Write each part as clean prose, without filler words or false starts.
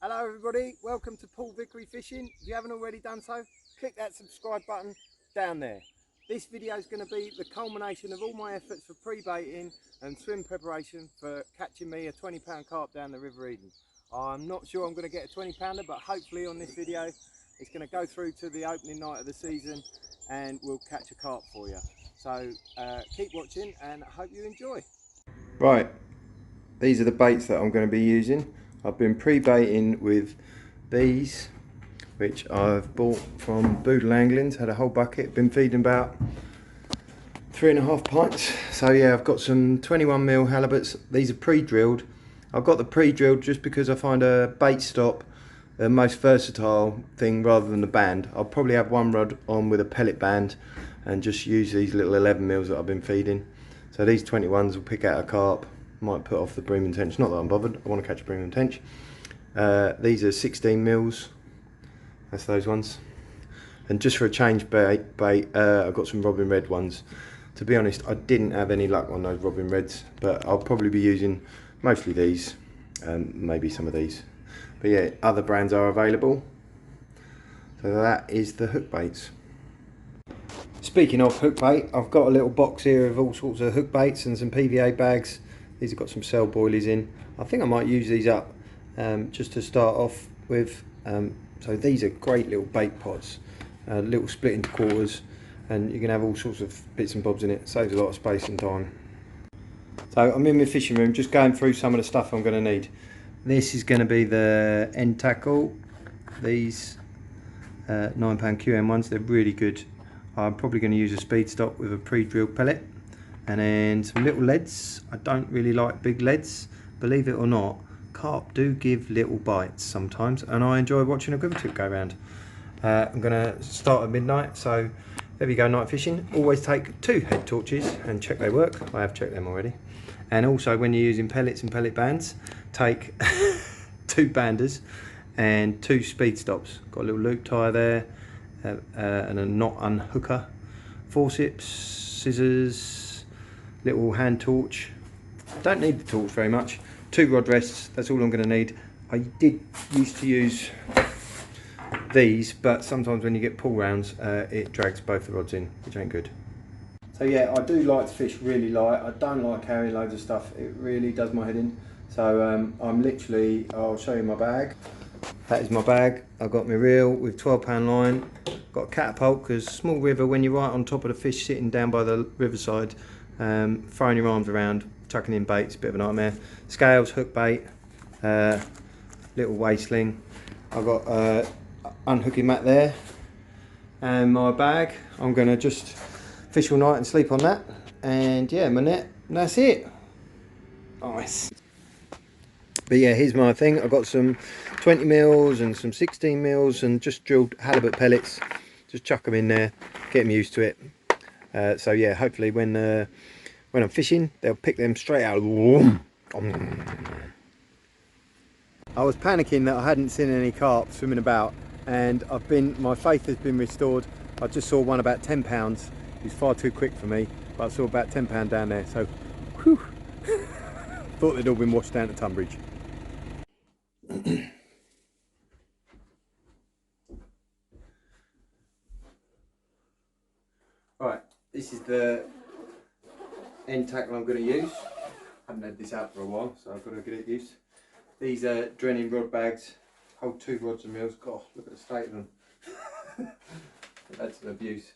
Hello everybody, welcome to Paul Vickery Fishing. If you haven't already done so, click that subscribe button down there. This video is going to be the culmination of all my efforts for pre-baiting and swim preparation for catching me a 20-pound carp down the River Eden. I'm not sure I'm going to get a 20-pounder, but hopefully on this video it's going to go through to the opening night of the season and we'll catch a carp for you. So keep watching and I hope you enjoy. Right, these are the baits that I'm going to be using. I've been pre-baiting with these, which I've bought from Boodle Angling's, had a whole bucket, been feeding about 3.5 pints. So yeah, I've got some 21mm halibuts. These are pre-drilled. I've got the pre-drilled just because I find a bait stop the most versatile thing rather than the band. I'll probably have one rod on with a pellet band and just use these little 11mm that I've been feeding. So these 21s will pick out a carp. Might put off the Bream and tench, not that I'm bothered, I want to catch a Bream and tench. These are 16mm, that's those ones. And just for a change bait, I've got some Robin Red ones. To be honest, I didn't have any luck on those Robin Reds, but I'll probably be using mostly these, and maybe some of these. But yeah, other brands are available. So that is the hook baits. Speaking of hook bait, I've got a little box here of all sorts of hook baits and some PVA bags. These have got some cell boilies in. I think I might use these up just to start off with. So these are great little bait pods, little split into quarters, and you can have all sorts of bits and bobs in it. Saves a lot of space and time. So I'm in my fishing room just going through some of the stuff I'm going to need. This is going to be the end tackle. These £9 QM ones, they're really good. I'm probably going to use a speed stop with a pre-drilled pellet. And then some little leads. I don't really like big leads, believe it or not. Carp do give little bites sometimes, and I enjoy watching a quiver tip go around. I'm going to start at midnight, so there we go, night fishing. Always take 2 head torches and check they work. I have checked them already. And also when you're using pellets and pellet bands, take 2 banders and 2 speed stops. Got a little loop tie there and a knot unhooker, forceps, scissors, little hand torch. Don't need the torch very much. 2 rod rests, that's all I'm going to need. I did used to use these, but sometimes when you get pull rounds it drags both the rods in, which ain't good. So yeah, I do like to fish really light. I don't like carrying loads of stuff, it really does my head in. So I'll show you my bag. That is my bag. I've got my reel with 12-pound line, got a catapult because small river, when you're right on top of the fish sitting down by the riverside, throwing your arms around, chucking in baits, a bit of a nightmare. Scales, hook bait, little waist sling. I've got unhooking mat there, and my bag. I'm going to just fish all night and sleep on that. And yeah, my net, and that's it. Nice. But yeah, here's my thing. I've got some 20mm and some 16mm and just drilled halibut pellets. Just chuck them in there, get them used to it. So yeah, hopefully when I'm fishing, they'll pick them straight out. I was panicking that I hadn't seen any carp swimming about, and my faith has been restored. I just saw one about 10 pounds. He's far too quick for me, but I saw about 10 pound down there. So, whew. Thought they'd all been washed down to Tunbridge. Right, this is the end tackle I'm going to use. I haven't had this out for a while, so I've got to get it used. These are Drenning rod bags, hold 2 rods and reels. God, look at the state of them. That's an abuse.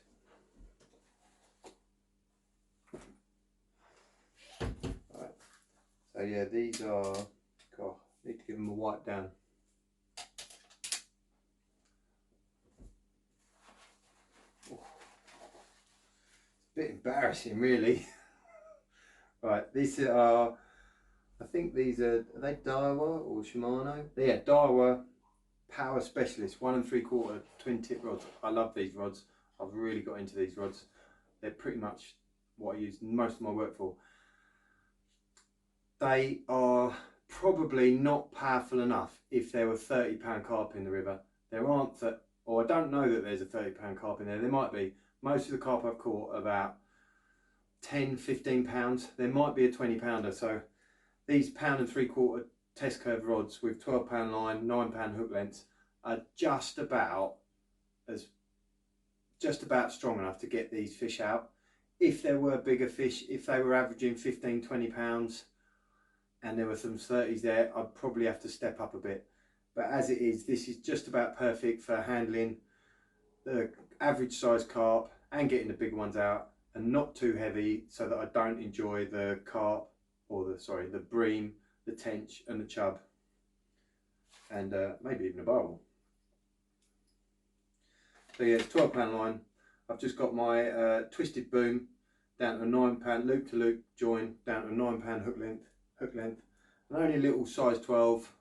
Right. So yeah, these are, God, need to give them a wipe down. Bit embarrassing really. Right, these are, I think these are they Daiwa or Shimano? Yeah, Daiwa Power Specialist 1 3/4 twin tip rods. I love these rods. I've really got into these rods. They're pretty much what I use most of my work for. They are probably not powerful enough if there were 30-pound carp in the river. There aren't, or I don't know that there's a 30-pound carp in there. There might be. Most of the carp I've caught are about 10-15 pounds. There might be a 20-pounder. So these 1 3/4 test curve rods with 12-pound line, 9-pound hook lengths are just about strong enough to get these fish out. If there were bigger fish, if they were averaging 15-20 pounds and there were some 30s there, I'd probably have to step up a bit. But as it is, this is just about perfect for handling the average size carp and getting the big ones out, and not too heavy so that I don't enjoy the carp, or the bream, the tench and the chub, and maybe even a barble. So yeah, it's 12-pound line. I've just got my twisted boom down to a 9-pound loop to loop join, down to a 9-pound hook length, and only a little size 12,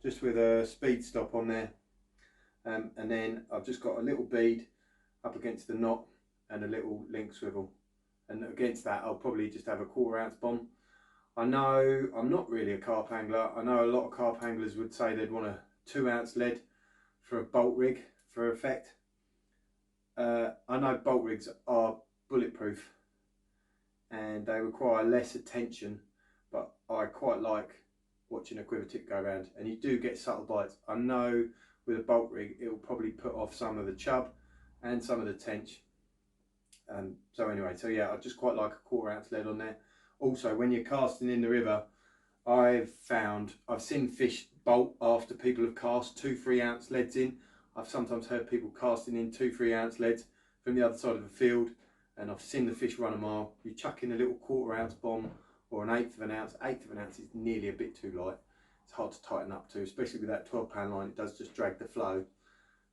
just with a speed stop on there. And then I've just got a little bead up against the knot and a little link swivel, and against that I'll probably just have a 1/4 ounce bomb. I know I'm not really a carp angler. I know a lot of carp anglers would say they'd want a 2-ounce lead for a bolt rig for effect. I know bolt rigs are bulletproof and they require less attention, but I quite like watching a quiver tip go around, and you do get subtle bites. I know with a bolt rig it will probably put off some of the chub and some of the tench. So anyway, so yeah, I just quite like a 1/4 ounce lead on there. Also, when you're casting in the river, I've seen fish bolt after people have cast 2-3 ounce leads in. I've sometimes heard people casting in 2-3 ounce leads from the other side of the field, and I've seen the fish run a mile. You chuck in a little 1/4 ounce bomb or an 1/8 of an ounce. 1/8 of an ounce is nearly a bit too light. It's hard to tighten up to, especially with that 12-pound line. It does just drag the flow.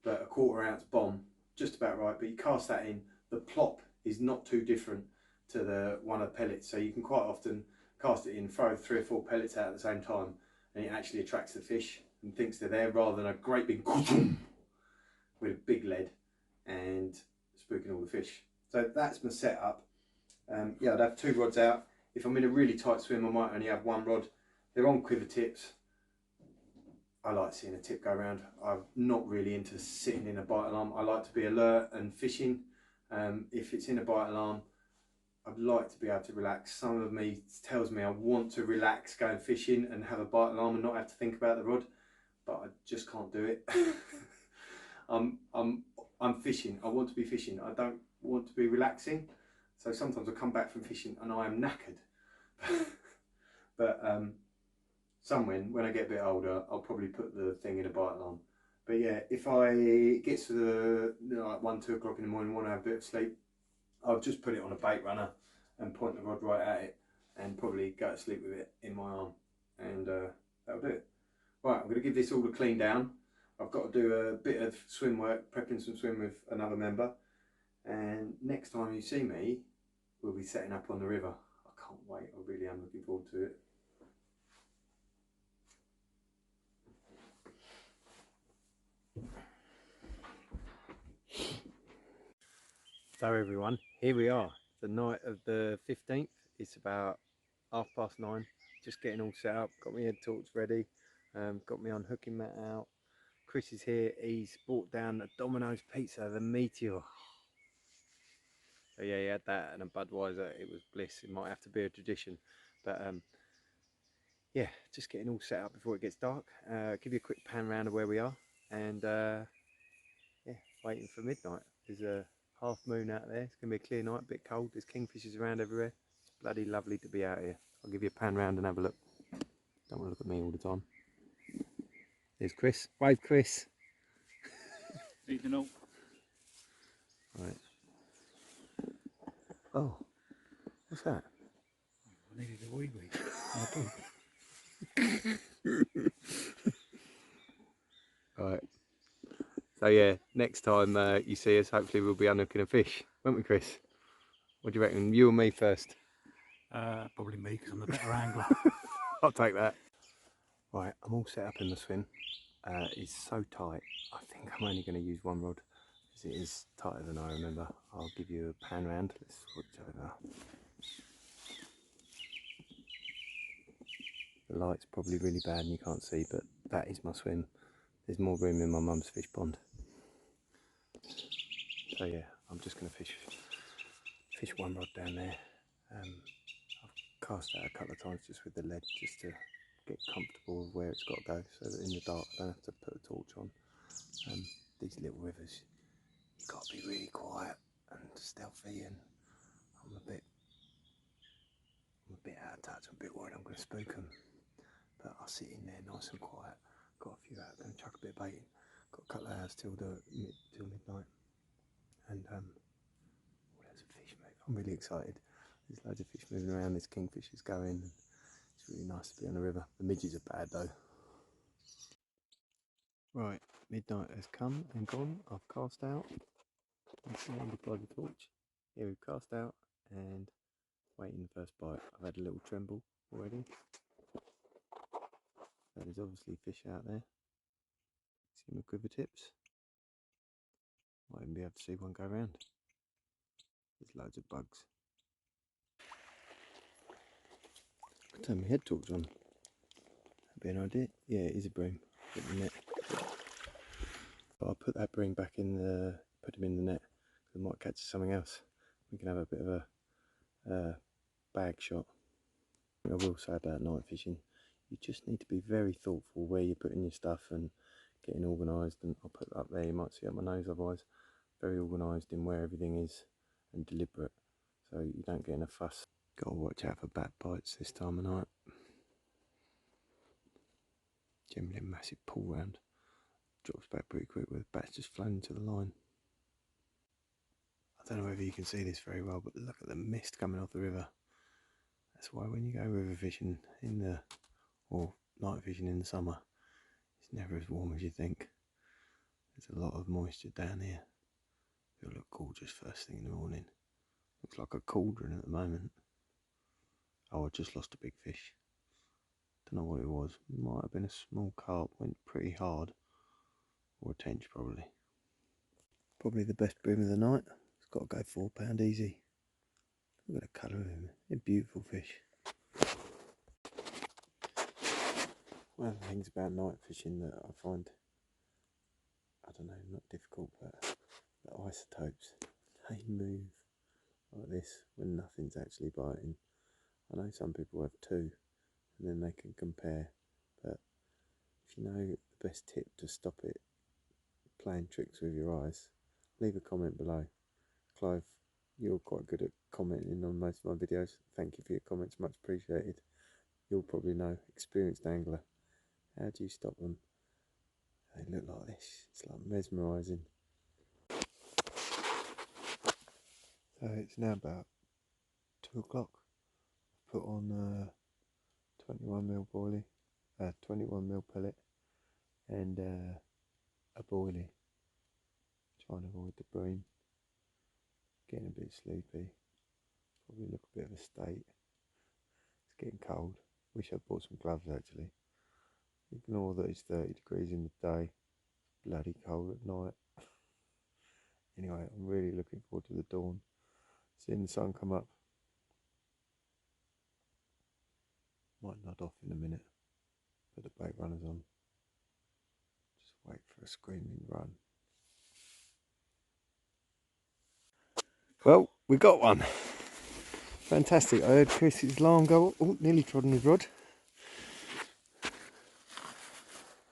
But a 1/4 ounce bomb, just about right. But you cast that in, the plop is not too different to the one of pellets. So you can quite often cast it in, throw 3 or 4 pellets out at the same time, and it actually attracts the fish and thinks they're there, rather than a great big with a big lead and spooking all the fish. So that's my setup. Yeah, I'd have 2 rods out. If I'm in a really tight swim, I might only have 1 rod. They're on quiver tips. I like seeing a tip go around. I'm not really into sitting in a bite alarm. I like to be alert and fishing. If it's in a bite alarm, I'd like to be able to relax. Some of me tells me I want to relax going fishing and have a bite alarm and not have to think about the rod, but I just can't do it. I'm fishing. I want to be fishing. I don't want to be relaxing. So sometimes I come back from fishing and I am knackered. But when I get a bit older, I'll probably put the thing in a bite alarm. But yeah, if it gets to like 1-2 o'clock in the morning, want to have a bit of sleep, I'll just put it on a bait runner and point the rod right at it, and probably go to sleep with it in my arm, and that'll do it. Right, I'm going to give this all a clean down. I've got to do a bit of swim work, prepping some swim with another member, and next time you see me, we'll be setting up on the river. I can't wait. I really am looking forward to it. So everyone, here we are, the night of the 15th. It's about 9:30, just getting all set up, got my head torch ready, got my unhooking mat out. Chris is here, he's brought down a Domino's pizza, the Meteor. So yeah, he had that and a Budweiser, it was bliss. It might have to be a tradition, but yeah, just getting all set up before it gets dark. Give you a quick pan round of where we are, and yeah, waiting for midnight. There's a half moon out there. It's going to be a clear night, a bit cold. There's kingfishers around everywhere. It's bloody lovely to be out here. I'll give you a pan round and have a look. Don't want to look at me all the time. There's Chris. Wave, Chris. Evening all. Right. Oh, what's that? I needed a wee wee. Right. So yeah, next time you see us, hopefully we'll be unhooking a fish, won't we, Chris? What do you reckon? You or me first? Probably me, because I'm the better angler. I'll take that. Right, I'm all set up in the swim. It's so tight. I think I'm only going to use 1 rod, because it is tighter than I remember. I'll give you a pan round. Let's switch over. The light's probably really bad and you can't see, but that is my swim. There's more room in my mum's fish pond. So yeah, I'm just going to fish 1 rod down there. I've cast out a couple of times just with the lead, just to get comfortable with where it's got to go, so that in the dark I don't have to put a torch on. These little rivers, you've got to be really quiet and stealthy, and I'm a bit out of touch. I'm a bit worried I'm going to spook them, but I'll sit in there nice and quiet. Got a few out, going to chuck a bit of bait in. Got a couple of hours till midnight, and there's a fish move. I'm really excited. There's loads of fish moving around. There's kingfishers going. It's really nice to be on the river. The midges are bad though. Right, midnight has come and gone. I've cast out. I'm surrounded by the torch. Here we've cast out and waiting the first bite. I've had a little tremble already. So there's obviously fish out there. See my quiver tips. Might even be able to see one go around. There's loads of bugs. I turn my head torch on. That'd be an idea. Yeah, it is a bream. Put in the net. But I'll put that bream back in the, put him in the net. I might catch something else. We can have a bit of a bag shot. I will say about night fishing, you just need to be very thoughtful where you're putting your stuff and getting organised. And I'll put that up there, you might see it on my nose otherwise. Very organised in where everything is and deliberate, so you don't get in a fuss. Got to watch out for bat bites this time of night. Generally a massive pull round. Drops back pretty quick with bats just flown into the line. I don't know whether you can see this very well, but look at the mist coming off the river. That's why when you go river fishing in the, or night fishing in the summer, it's never as warm as you think. There's a lot of moisture down here. It'll look gorgeous first thing in the morning. Looks like a cauldron at the moment. Oh, I just lost a big fish. Don't know what it was. Might have been a small carp. Went pretty hard. Or a tench probably. Probably the best bream of the night. It's got to go £4 easy. Look at the colour of him. They're beautiful fish. One of the things about night fishing that I find, I don't know, not difficult, but the isotopes, they move like this when nothing's actually biting. I know some people have two and then they can compare, but if you know the best tip to stop it playing tricks with your eyes, leave a comment below. Clive, you're quite good at commenting on most of my videos. Thank you for your comments, much appreciated. You'll probably know, experienced angler. How do you stop them? They look like this. It's like mesmerising. So it's now about 2 o'clock. Put on 21mm boilie, 21mm pellet, and a boilie. Trying to avoid the bream. Getting a bit sleepy. Probably look a bit of a state. It's getting cold. Wish I'd bought some gloves actually. Ignore that it's 30 degrees in the day. Bloody cold at night. Anyway, I'm really looking forward to the dawn. Seeing the sun come up. Might nod off in a minute. Put the bait runners on. Just wait for a screaming run. Well, we got one. Fantastic. I heard Chris's alarm go. Oh, nearly trod on his rod.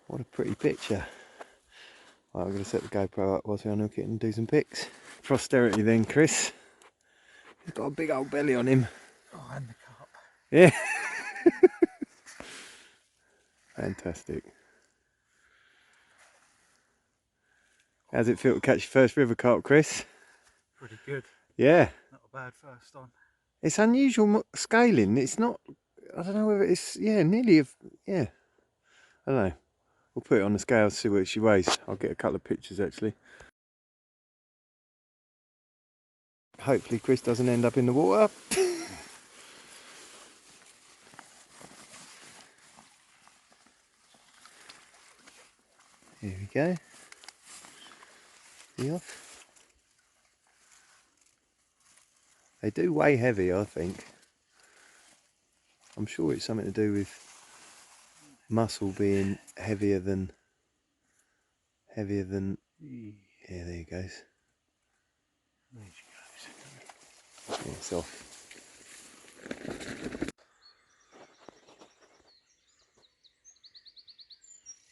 What a pretty picture. Right, I'm going to set the GoPro up whilst we unhook it and do some pics. Posterity then, Chris. He's got a big old belly on him. Oh, and the carp. Yeah. Fantastic. How's it feel to catch your first river carp, Chris? Pretty good. Yeah. Not a bad first on. It's unusual scaling. It's not, I don't know whether it's, yeah, nearly, yeah. I don't know. We'll put it on the scale, see what she weighs. I'll get a couple of pictures actually. Hopefully Chris doesn't end up in the water. Here we go. See off. They do weigh heavy, I think. I'm sure it's something to do with muscle being heavier than. Yeah, there he goes. There she goes. Yeah, it's off.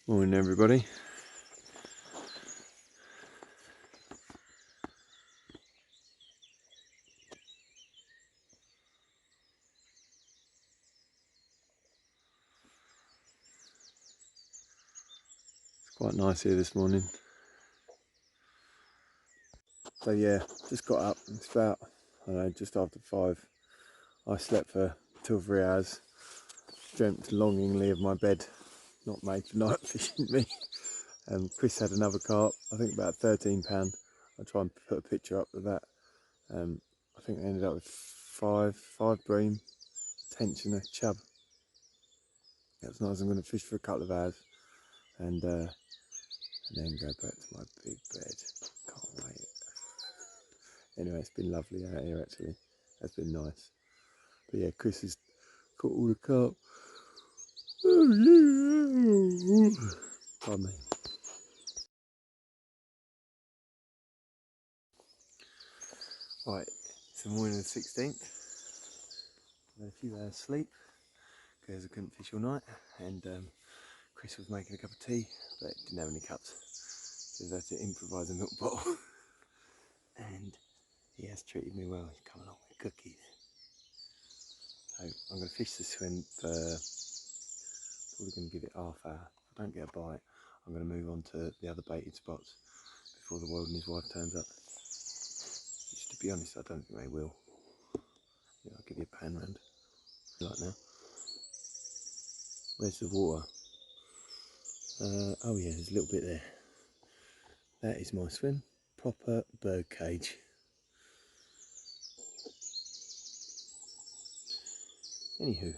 Morning everybody. It's quite nice here this morning. So yeah, just got up. It's about, I don't know, just after 5. I slept for 2 or 3 hours. Dreamt longingly of my bed, not made for night fishing me. Chris had another carp, I think about £13. I'll try and put a picture up of that. I think they ended up with five bream, tension, a chub. That's nice. I'm going to fish for a couple of hours and then go back to my big bed. Can't wait. Anyway, it's been lovely out here actually. It's been nice. But yeah, Chris has caught all the carp. Oh yeah. Pardon me. Right, it's the morning of the 16th. I had a few hours sleep because I couldn't fish all night, and Chris was making a cup of tea but didn't have any cups, so he had to improvise a milk bottle. And he has treated me well. He's come along with cookies. So I'm going to fish the swim for probably going to give it half hour. If I don't get a bite, I'm going to move on to the other baited spots before the world and his wife turns up. Which, to be honest, I don't think they will. Yeah, I'll give you a pan round. Like now. Where's the water? Oh yeah, there's a little bit there. That is my swim. Proper bird cage. Anywho,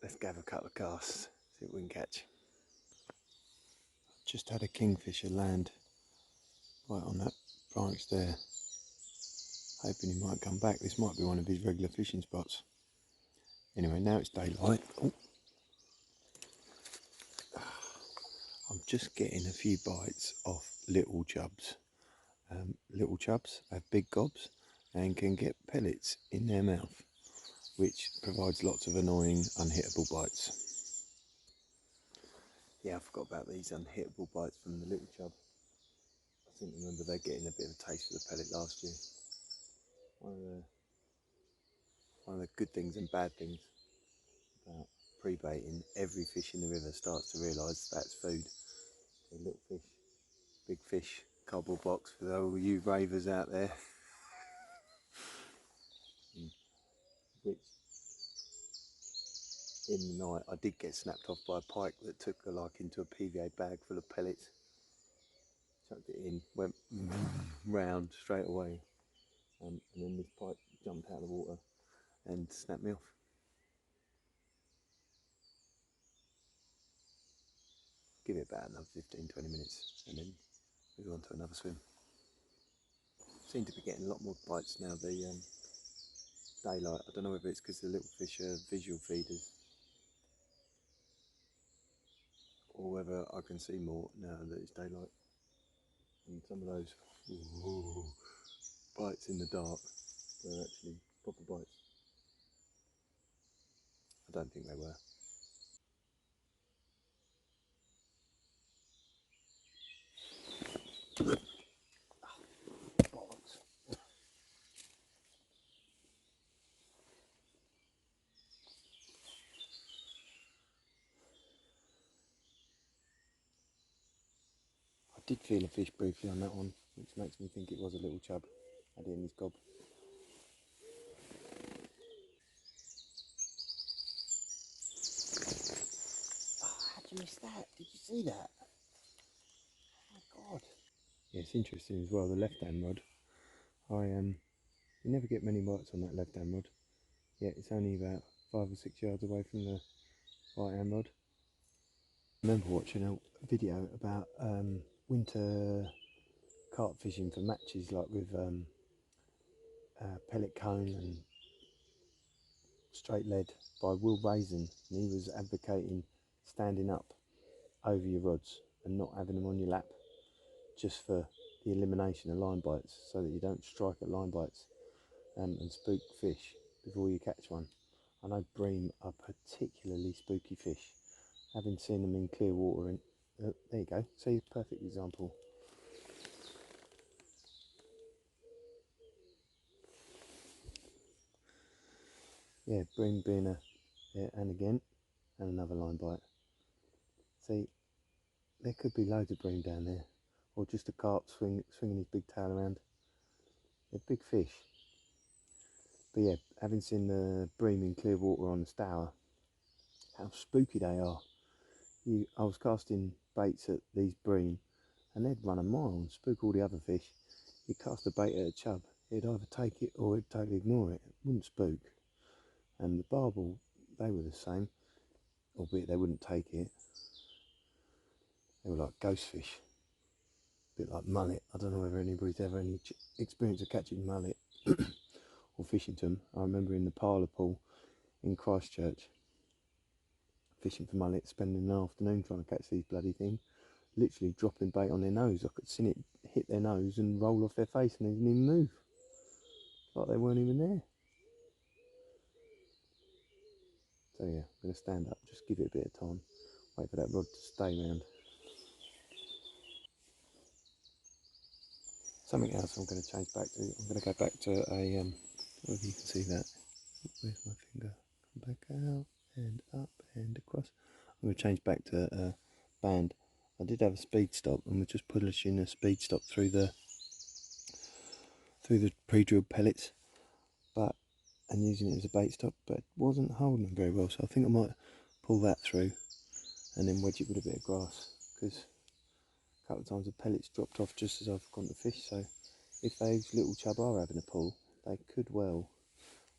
let's have a couple of casts, see what we can catch. Just had a kingfisher land right on that branch there. Hoping he might come back. This might be one of his regular fishing spots. Anyway, now it's daylight. Oh. I'm just getting a few bites off little chubs. Little chubs have big gobs and can get pellets in their mouth, which provides lots of annoying unhittable bites. Yeah, I forgot about these unhittable bites from the little chub. I think remember they're getting a bit of a taste of the pellet last year. One of the good things and bad things about pre-baiting, every fish in the river starts to realise that's food. So little fish, big fish, cardboard box for all you ravers out there. Which in the night I did get snapped off by a pike that took a like into a PVA bag full of pellets. Chucked it in, went round straight away, and then this pike jumped out of the water and snapped me off. Give it about another 15-20 minutes and then move on to another swim. Seem to be getting a lot more bites now, the daylight. I don't know whether it's because the little fish are visual feeders or whether I can see more now that it's daylight. And some of those bites in the dark were actually proper bites. I don't think they were. Bollocks. I did feel a fish briefly on that one, which makes me think it was a little chub. Had it in his gob. Oh, how'd you miss that? Did you see that? Oh my god. Yeah, it's interesting as well, the left hand rod. You never get many bites on that left hand rod. Yeah, it's only about 5 or 6 yards away from the right hand rod. I remember watching a video about winter carp fishing for matches, like with pellet cone and straight lead, by Will Raisin, and he was advocating standing up over your rods and not having them on your lap, just for the elimination of line bites, so that you don't strike at line bites and spook fish before you catch one. I know bream are particularly spooky fish, having seen them in clear water. And there you go, see, perfect example. Yeah, Bream being and again, and another line bite. See, there could be loads of bream down there, or just a carp swinging his big tail around. They're big fish. But yeah, having seen the bream in clear water on the Stour, how spooky they are. I was casting baits at these bream, and they'd run a mile and spook all the other fish. You cast a bait at a chub, it'd either take it or it'd totally ignore it. It wouldn't spook. And the barbel, they were the same, albeit they wouldn't take it. They were like ghost fish, a bit like mullet. I don't know whether anybody's ever any experience of catching mullet or fishing to them. I remember in the parlour pool in Christchurch, fishing for mullet, spending an afternoon trying to catch these bloody things, literally dropping bait on their nose. I could see it hit their nose and roll off their face, and they didn't even move, like they weren't even there. So yeah, I'm going to stand up, just give it a bit of time, wait for that rod to stay round. Something else I'm going to change back to, I'm going to go back to a, whether you can see that, where's my finger, come back out and up and across. I'm going to change back to a band. I did have a speed stop, and we're just pushing a speed stop through the pre-drilled pellets, and using it as a bait stop, but it wasn't holding them very well, so I think I might pull that through and then wedge it with a bit of grass, because a couple of times the pellets dropped off just as I've gone to fish. So if those little chub are having a pull, they could well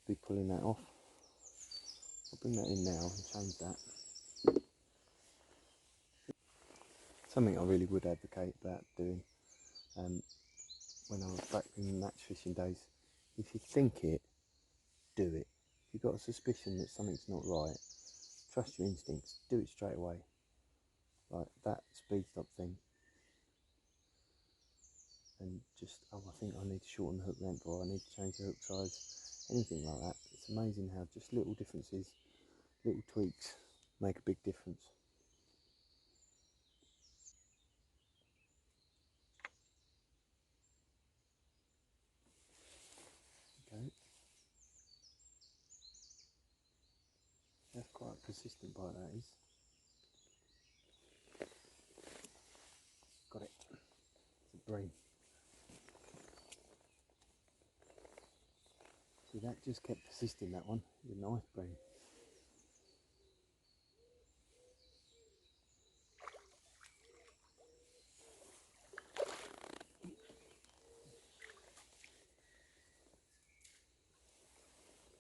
be pulling that off. I'll bring that in now and change that. Something I really would advocate about doing when I was back in match fishing days, if you think it, do it. If you've got a suspicion that something's not right, trust your instincts, do it straight away. Like that speed stop thing, and just, oh, I think I need to shorten the hook length, or I need to change the hook size, anything like that. It's amazing how just little differences, little tweaks make a big difference. Okay, that's quite a persistent bite, that is. Got it. It's a Bream. See, that just kept persisting, that one. It's a nice Bream.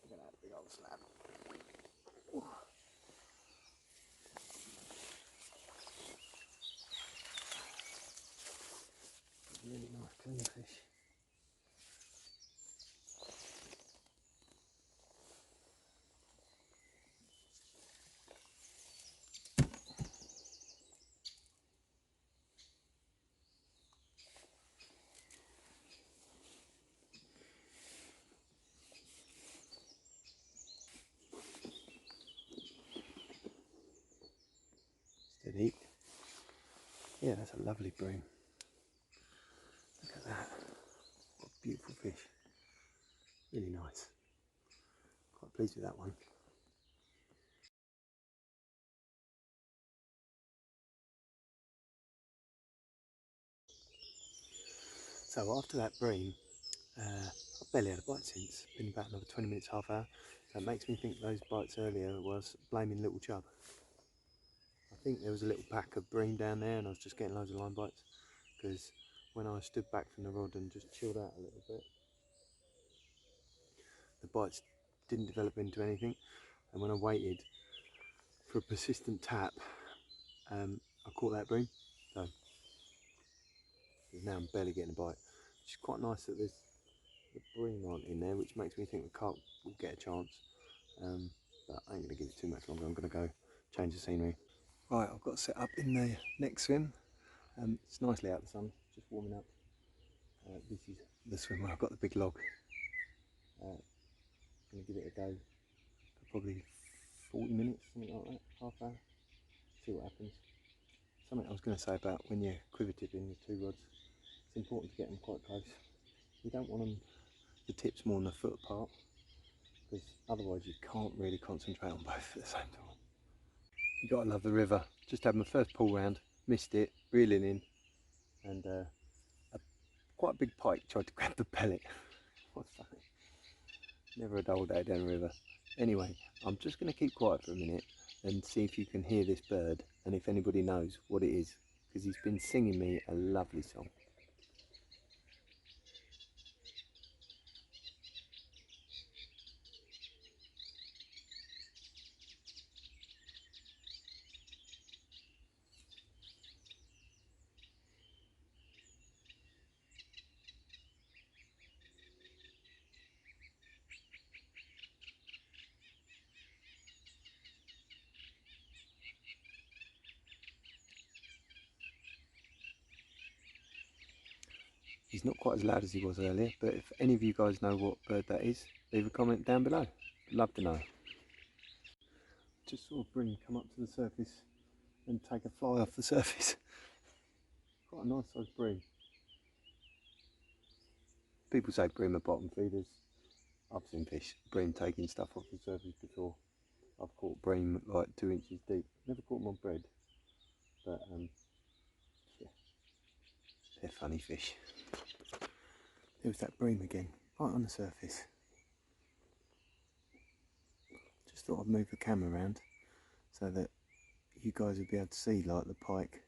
Look at that big old slab. Really nice clean fish. Steady. Yeah, that's a lovely Bream. Look at that. What a beautiful fish. Really nice. Quite pleased with that one. So after that Bream, I've barely had a bite since. Been about another 20 minutes, half hour. So it makes me think those bites earlier was blaming little chub. I think there was a little pack of Bream down there, and I was just getting loads of line bites, because when I stood back from the rod and just chilled out a little bit, the bites didn't develop into anything. And when I waited for a persistent tap, I caught that Bream. So now I'm barely getting a bite, which is quite nice that there's the Bream aren't in there, which makes me think the carp will get a chance. But I ain't going to give it too much longer. I'm going to go change the scenery. Right, I've got to set up in the next swim. It's nicely out of the sun, just warming up. This is the swim where I've got the big log. I'm going to give it a go for probably 40 minutes, something like that, half hour, see what happens. Something I was going to say about when you're quiver tipping with 2 rods, it's important to get them quite close. You don't want them, the tips more than a foot apart, because otherwise you can't really concentrate on both at the same time. You gotta love the river. Just had my first pull round, missed it, reeling in, and quite a big pike tried to grab the pellet. What's funny? Never a dull day down the river. Anyway, I'm just going to keep quiet for a minute and see if you can hear this bird and if anybody knows what it is, because he's been singing me a lovely song. He's not quite as loud as he was earlier, but if any of you guys know what bird that is, leave a comment down below. Love to know. Just saw a bream come up to the surface and take a fly off the surface. Quite a nice sized bream. People say bream are bottom feeders. I've seen bream taking stuff off the surface before. I've caught bream like 2 inches deep. Never caught them on bread, but yeah, they're funny fish. There was that bream again, right on the surface. Just thought I'd move the camera around so that you guys would be able to see like the pike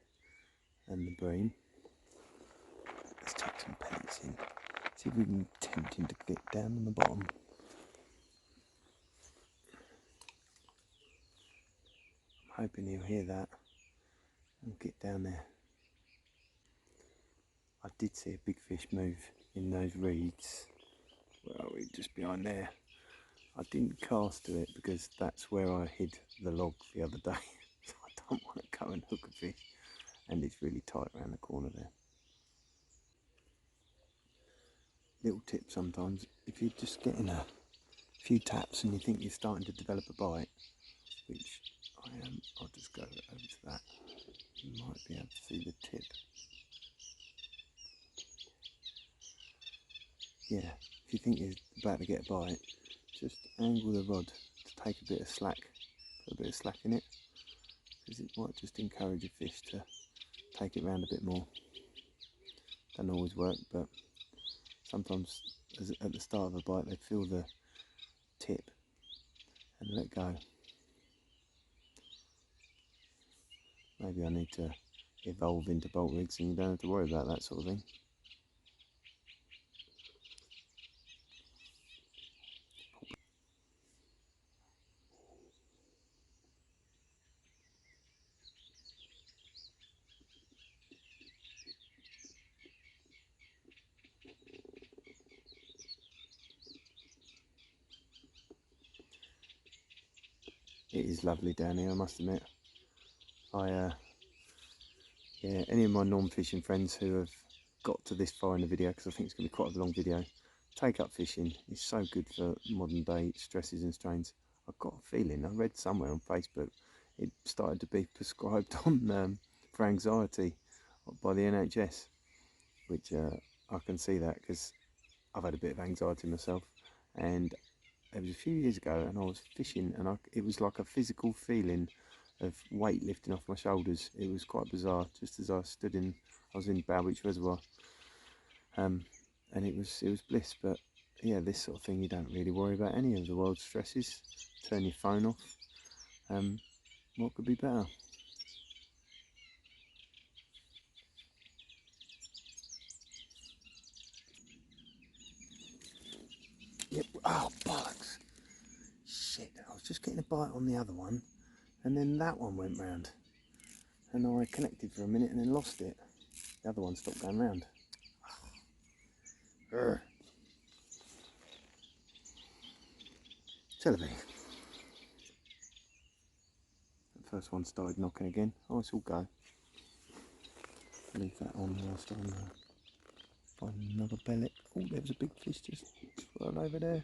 and the bream. Let's chuck some pellets in. See if we can tempt him to get down on the bottom. I'm hoping he'll hear that and get down there. I did see a big fish move in those reeds. Where are we? Just behind there. I didn't cast to it because that's where I hid the log the other day. So I don't want to go and hook a fish, and it's really tight around the corner there. Little tip sometimes, if you're just getting a few taps and you think you're starting to develop a bite, which I am, I'll just go over to that. You might be able to see the tip. Yeah, if you think you're about to get a bite, just angle the rod to take a bit of slack, put a bit of slack in it, because it might just encourage a fish to take it round a bit more. Doesn't always work, but sometimes at the start of a bite they feel the tip and let go. Maybe I need to evolve into bolt rigs and you don't have to worry about that sort of thing. It is lovely down here, I must admit. Yeah, any of my non-fishing friends who have got to this far in the video, because I think it's going to be quite a long video, take up fishing. It's so good for modern day stresses and strains. I've got a feeling, I read somewhere on Facebook, it started to be prescribed on for anxiety by the NHS, which I can see that because I've had a bit of anxiety myself, and it was a few years ago and I was fishing and it was like a physical feeling of weight lifting off my shoulders. It was quite bizarre, just as I was in Bowwitch Reservoir, and it was bliss. But yeah, this sort of thing, you don't really worry about any of the world's stresses. Turn your phone off. What could be better? Yep. Oh bollocks! Shit! I was just getting a bite on the other one, and then that one went round, and I connected for a minute and then lost it. The other one stopped going round. Urgh. Celebi. The first one started knocking again. Oh, it's all go. Leave that on whilst I find another pellet. Oh, there was a big fish just right over there.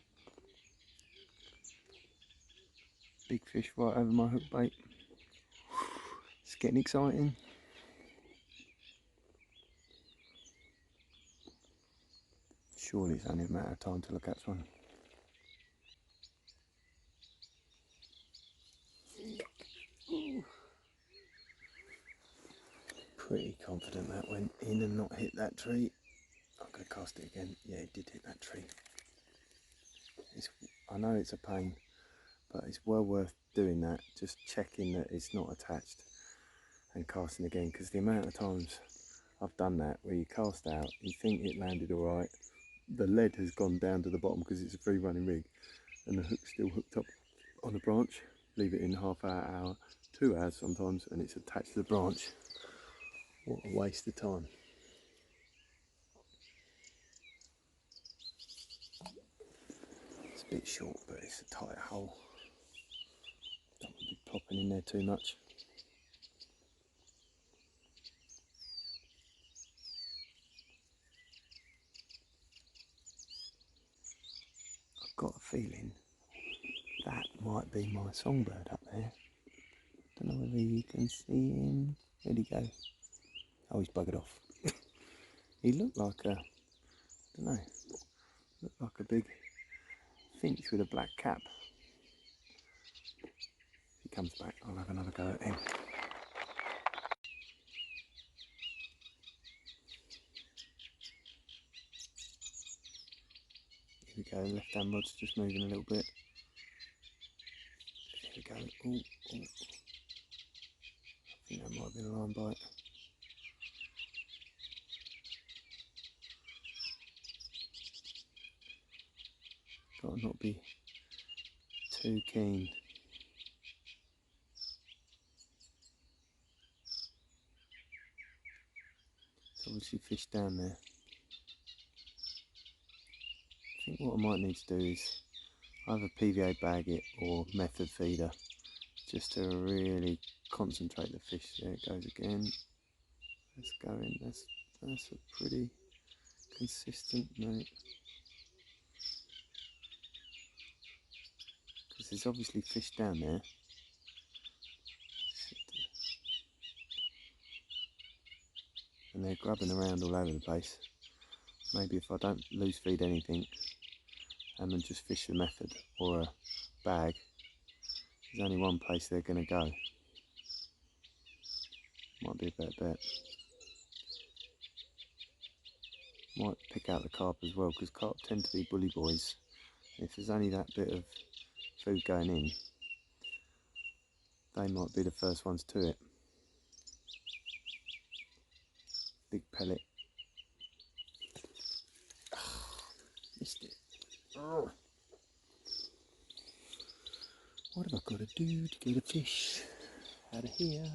Big fish right over my hook bait. It's getting exciting. Surely it's only a matter of time till I catch one. Pretty confident that went in and not hit that tree. I'm going to cast it again. Yeah, it did hit that tree. I know it's a pain, but it's well worth doing that, just checking that it's not attached and casting again, because the amount of times I've done that where you cast out, you think it landed alright, the lead has gone down to the bottom because it's a free running rig and the hook's still hooked up on the branch, leave it in half hour, 2 hours sometimes, and it's attached to the branch. What a waste of time. It's a bit short, but it's a tight hole. Don't want to be popping in there too much. I've got a feeling that might be my songbird up there. Don't know whether you can see him. Where'd he go? Oh, he's buggered off. He looked like a, I don't know, looked like a big finch with a black cap. If he comes back, I'll have another go at him. Here we go, left hand rod's just moving a little bit. Here we go. Ooh, ooh. I think that might have been a line bite. Got to not be too keen. There's obviously fish down there. I think what I might need to do is either PVA bag it or method feeder, just to really concentrate the fish. There it goes again. Let's go in. That's a pretty consistent note. Because there's obviously fish down there. And they're grubbing around all over the place. Maybe if I don't loose feed anything and then just fish the method or a bag, there's only one place they're going to go. Might be a better bet. Might pick out the carp as well, because carp tend to be bully boys. If there's only that bit of food going in, they might be the first ones to it. Big pellet. Missed it. Oh. What have I got to do to get a fish out of here?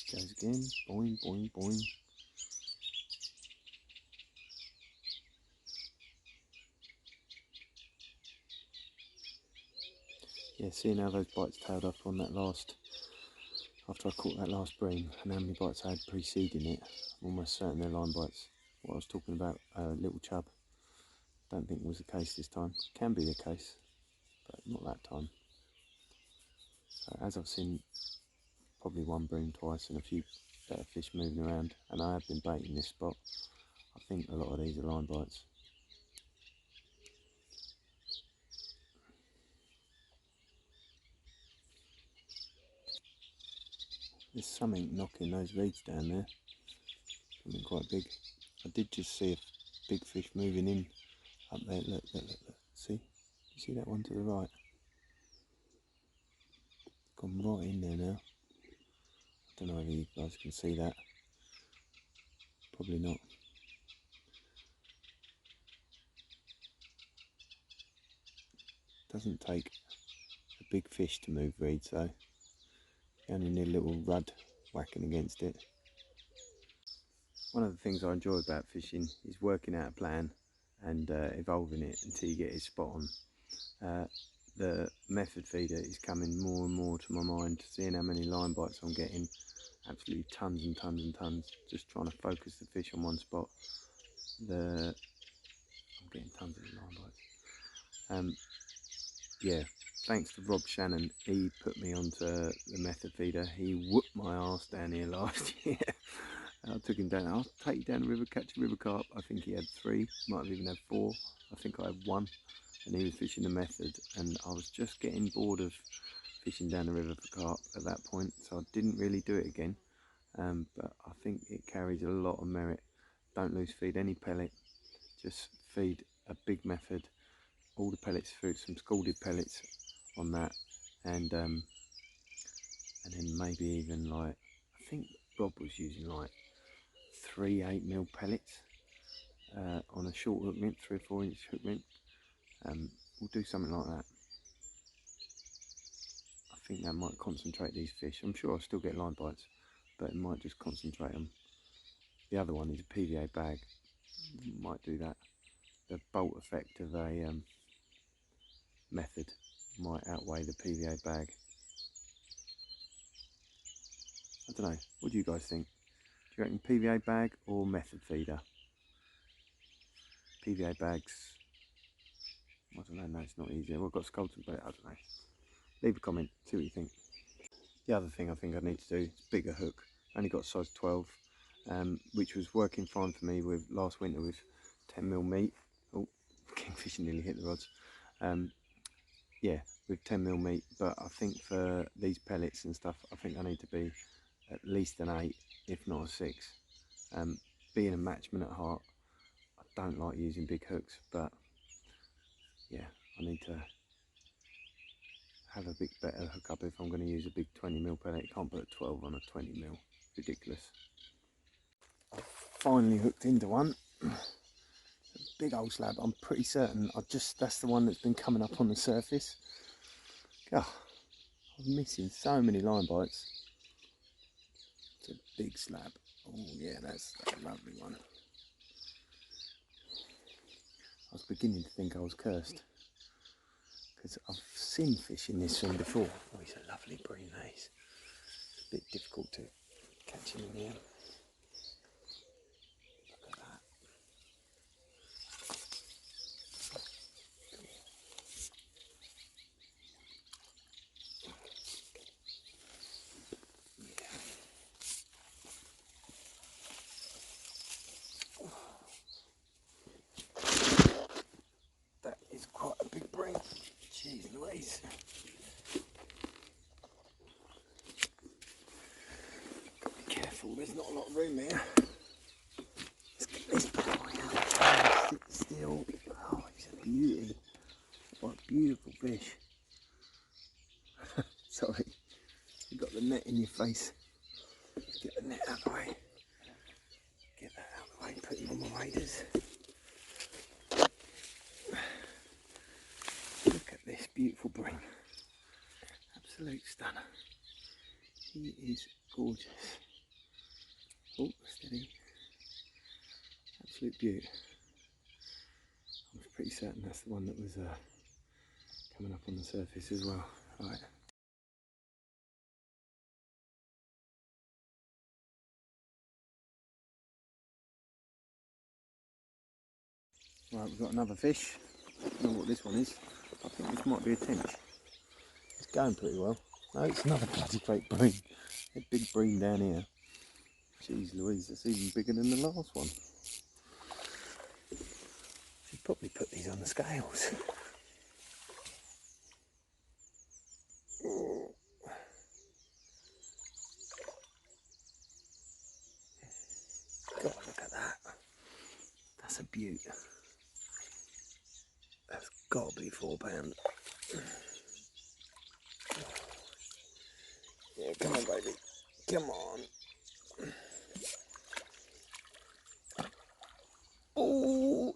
Goes again, boing, boing, boing. Yeah, seeing how those bites tailed off on that last, after I caught that last bream, and how many bites I had preceding it, I'm almost certain they're line bites. What I was talking about, little chub, don't think was the case this time. Can be the case, but not that time. So as I've seen probably one bream twice and a few better fish moving around, and I have been baiting this spot, I think a lot of these are line bites. There's something knocking those reeds down there, something quite big. I did just see a big fish moving in up there. Look, look, look, look. See? You see that one to the right? Gone right in there now. I don't know whether you guys can see that. Probably not. doesn't take a big fish to move reed, so you only need a little rud whacking against it. One of the things I enjoy about fishing is working out a plan and evolving it until you get it spot on. The method feeder is coming more and more to my mind, seeing how many line bites I'm getting. Absolutely tons and tons and tons, just trying to focus the fish on one spot. I'm getting tons of line bites. Yeah, thanks to Rob Shannon, he put me onto the method feeder. He whooped my ass down here last year. I took him down. I'll take you down the river, catch a river carp. I think he had 3, might have even had 4. I think I had 1, and he was fishing the method, and I was just getting bored of fishing down the river for carp at that point, so I didn't really do it again. But I think it carries a lot of merit. Don't loose feed any pellet, just feed a big method, all the pellets through, some scalded pellets on that, and then maybe even like, I think Rob was using like 3 8mm pellets on a short hook rint, 3 or 4 inch hook rint. We'll do something like that. I think that might concentrate these fish. I'm sure I'll still get line bites, but it might just concentrate them. The other one is a PVA bag, might do that. The bolt effect of a method might outweigh the PVA bag. I don't know, what do you guys think? Do you reckon PVA bag or method feeder? PVA bags, I don't know, no, it's not easier. We've got Sculpton, but I don't know. Leave a comment, see what you think. The other thing I think I need to do is bigger hook. Only got size 12, which was working fine for me with last winter with 10mm meat. Oh, kingfisher nearly hit the rods. Yeah, with 10mm meat, but I think for these pellets and stuff, I think I need to be at least an 8, if not a 6. Being a matchman at heart, I don't like using big hooks, but yeah, I need to have a bit better hook up if I'm going to use a big 20mm pellet. You can't put a 12 on a 20mm, ridiculous. I've finally hooked into one. Big old slab. I'm pretty certain that's the one that's been coming up on the surface. God, I'm missing so many line bites. It's a big slab. Oh yeah, that's a lovely one. I was beginning to think I was cursed, because I've seen fish in this one before. Oh, he's a lovely bream, that is. It's a bit difficult to catch him in here. Look at that. That is quite a big bream. Jeez Louise. Got to be careful, there's not a lot of room here. Let's get this boy out. Sit still. Oh, he's a beauty. What a beautiful fish. Sorry, you got the net in your face. Get the net out of the way. Get that out of the way, put him on my waders. Look at this beautiful bream. Absolute stunner. He is gorgeous. Oh, steady. Absolute beauty. I'm pretty certain that's the one that was coming up on the surface as well. Right. Right, we've got another fish. I don't know what this one is. I think this might be a tench. It's going pretty well. No, it's another bloody great bream. A big bream down here. Jeez Louise, that's even bigger than the last one. Should probably put these on the scales. God, look at that. That's a beaut. That's got to be £4. Yeah, come on baby. Come on. Oh,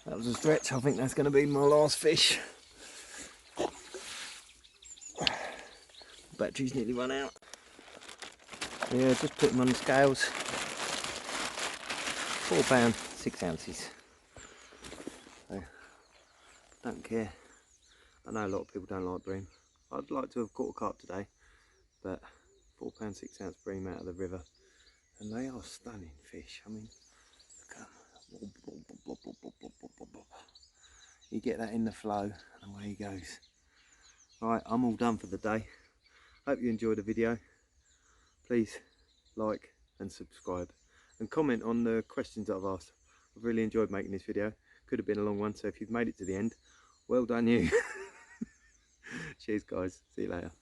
that That was a stretch. I think that's going to be my last fish. Battery's nearly run out. Yeah, just put them on the scales. £4, 6 ounces. So, don't care. I know a lot of people don't like bream. I'd like to have caught a carp today, but £4, 6 ounce bream out of the river, and they are stunning fish. I mean, look at them. You get that in the flow, and away he goes. Right, I'm all done for the day. Hope you enjoyed the video. Please like and subscribe, and comment on the questions that I've asked. I've really enjoyed making this video. Could have been a long one, so if you've made it to the end, well done you. Cheers guys, see you later.